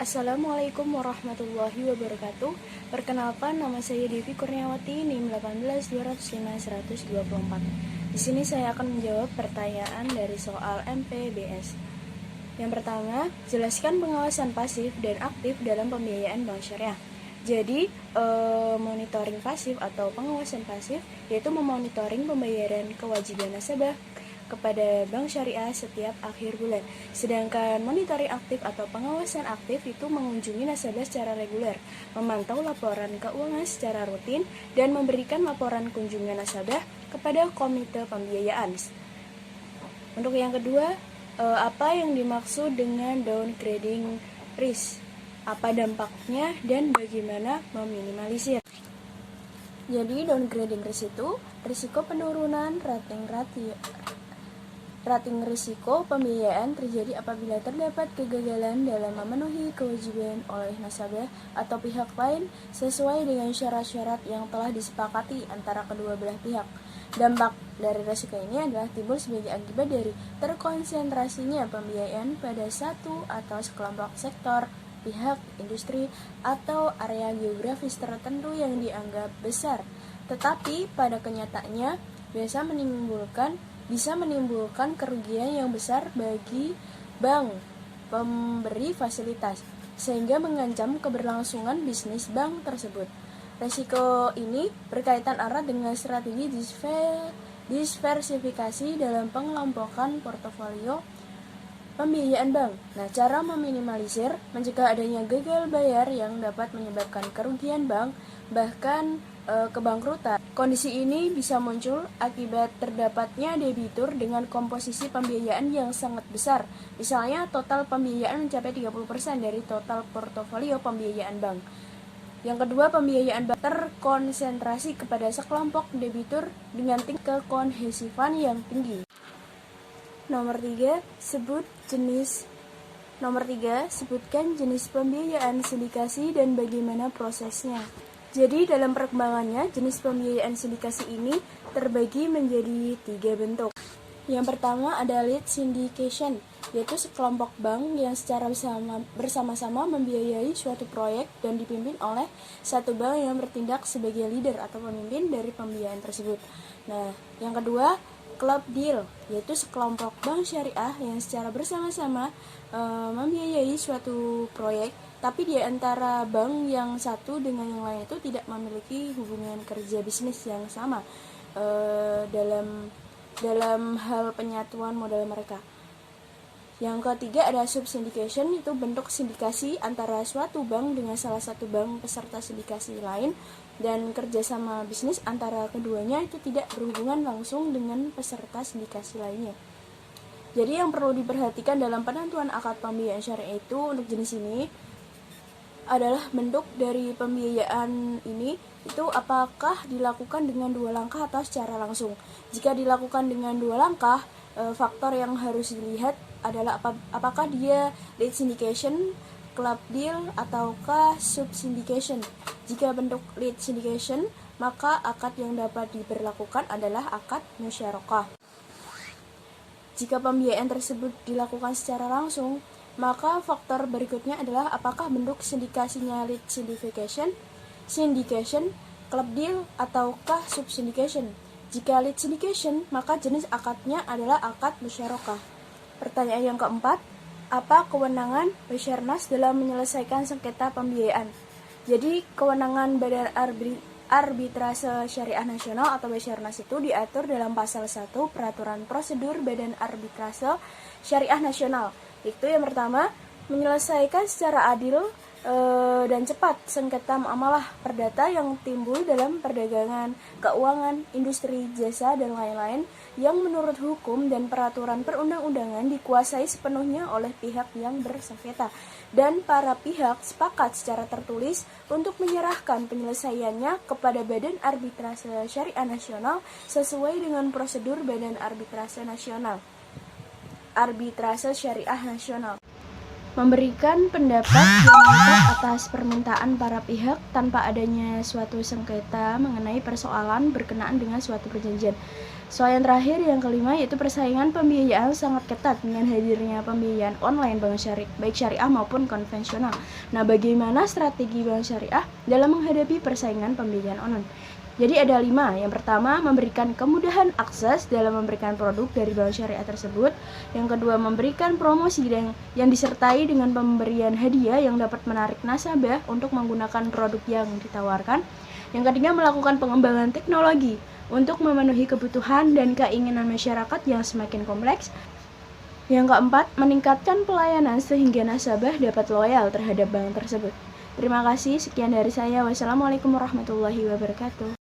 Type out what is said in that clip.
Assalamualaikum warahmatullahi wabarakatuh. Perkenalkan, nama saya Devi Kurniawati, NIM 18205-124. Di sini saya akan menjawab pertanyaan dari soal MPBS. Yang pertama, jelaskan pengawasan pasif dan aktif dalam pembiayaan bank syariah. Jadi, monitoring pasif atau pengawasan pasif yaitu memonitoring pembayaran kewajiban nasabah kepada bank syariah setiap akhir bulan. Sedangkan monitoring aktif atau pengawasan aktif itu mengunjungi nasabah secara reguler, memantau laporan keuangan secara rutin, dan memberikan laporan kunjungan nasabah kepada komite pembiayaan. Untuk yang kedua, apa yang dimaksud dengan downgrading risk? Apa dampaknya dan bagaimana meminimalisir? Jadi downgrading risk itu risiko penurunan rating risiko pembiayaan terjadi apabila terdapat kegagalan dalam memenuhi kewajiban oleh nasabah atau pihak lain sesuai dengan syarat-syarat yang telah disepakati antara kedua belah pihak. Dampak dari risiko ini adalah timbul sebagai akibat dari terkonsentrasinya pembiayaan pada satu atau sekelompok sektor, pihak, industri, atau area geografis tertentu yang dianggap besar, tetapi pada kenyataannya bisa menimbulkan kerugian yang besar bagi bank pemberi fasilitas, sehingga mengancam keberlangsungan bisnis bank tersebut. Risiko ini berkaitan erat dengan strategi diversifikasi dalam pengelompokan portofolio pembiayaan bank. Nah, cara meminimalisir mencegah adanya gagal bayar yang dapat menyebabkan kerugian bank, bahkan kebangkrutan. Kondisi ini bisa muncul akibat terdapatnya debitur dengan komposisi pembiayaan yang sangat besar. Misalnya, total pembiayaan mencapai 30% dari total portofolio pembiayaan bank. Yang kedua, pembiayaan bank terkonsentrasi kepada sekelompok debitur dengan tingkat kekohesifan yang tinggi. Nomor 3, sebutkan jenis pembiayaan sindikasi dan bagaimana prosesnya. Jadi dalam perkembangannya, jenis pembiayaan sindikasi ini terbagi menjadi 3 bentuk. Yang pertama ada lead syndication, yaitu sekelompok bank yang secara bersama-sama membiayai suatu proyek dan dipimpin oleh satu bank yang bertindak sebagai leader atau pemimpin dari pembiayaan tersebut. Nah, yang kedua, club deal, yaitu sekelompok bank syariah yang secara bersama-sama membiayai suatu proyek, tapi di antara bank yang satu dengan yang lain itu tidak memiliki hubungan kerja bisnis yang sama dalam hal penyatuan modal mereka. Yang ketiga ada subsyndication, itu bentuk sindikasi antara suatu bank dengan salah satu bank peserta sindikasi lain, dan kerjasama bisnis antara keduanya itu tidak berhubungan langsung dengan peserta sindikasi lainnya. Jadi yang perlu diperhatikan dalam penentuan akad pembiayaan syariah itu untuk jenis ini adalah bentuk dari pembiayaan ini itu apakah dilakukan dengan 2 langkah atau secara langsung. Jika dilakukan dengan 2 langkah, faktor yang harus dilihat adalah apakah dia lead syndication, club deal, ataukah subsyndication. Jika bentuk lead syndication, maka akad yang dapat diberlakukan adalah akad musyarakah. Jika pembiayaan tersebut dilakukan secara langsung, maka faktor berikutnya adalah apakah bentuk sindikasinya lead syndication, club deal, ataukah subsyndication. Jika lead syndication, maka jenis akadnya adalah akad musyarakah. Pertanyaan yang keempat, apa kewenangan Basarnas dalam menyelesaikan sengketa pembiayaan? Jadi, kewenangan Badan Arbitrase Syariah Nasional atau Basarnas itu diatur dalam pasal 1 Peraturan Prosedur Badan Arbitrase Syariah Nasional. Itu yang pertama, menyelesaikan secara adil dan cepat sengketa muamalah perdata yang timbul dalam perdagangan, keuangan, industri, jasa, dan lain-lain yang menurut hukum dan peraturan perundang-undangan dikuasai sepenuhnya oleh pihak yang bersengketa, dan para pihak sepakat secara tertulis untuk menyerahkan penyelesaiannya kepada Badan Arbitrase Syariah Nasional sesuai dengan prosedur Badan Arbitrase Syariah Nasional. memberikan pendapat yang lengkap atas permintaan para pihak tanpa adanya suatu sengketa mengenai persoalan berkenaan dengan suatu perjanjian. Soal yang terakhir, yang kelima, yaitu persaingan pembiayaan sangat ketat dengan hadirnya pembiayaan online bank syariah, baik syariah maupun konvensional. Nah, bagaimana strategi bank syariah dalam menghadapi persaingan pembiayaan online? Jadi ada 5. Yang pertama, memberikan kemudahan akses dalam memberikan produk dari bank syariah tersebut. Yang kedua, memberikan promosi yang disertai dengan pemberian hadiah yang dapat menarik nasabah untuk menggunakan produk yang ditawarkan. Yang ketiga, melakukan pengembangan teknologi untuk memenuhi kebutuhan dan keinginan masyarakat yang semakin kompleks. Yang keempat, meningkatkan pelayanan sehingga nasabah dapat loyal terhadap bank tersebut. Terima kasih, sekian dari saya. Wassalamualaikum warahmatullahi wabarakatuh.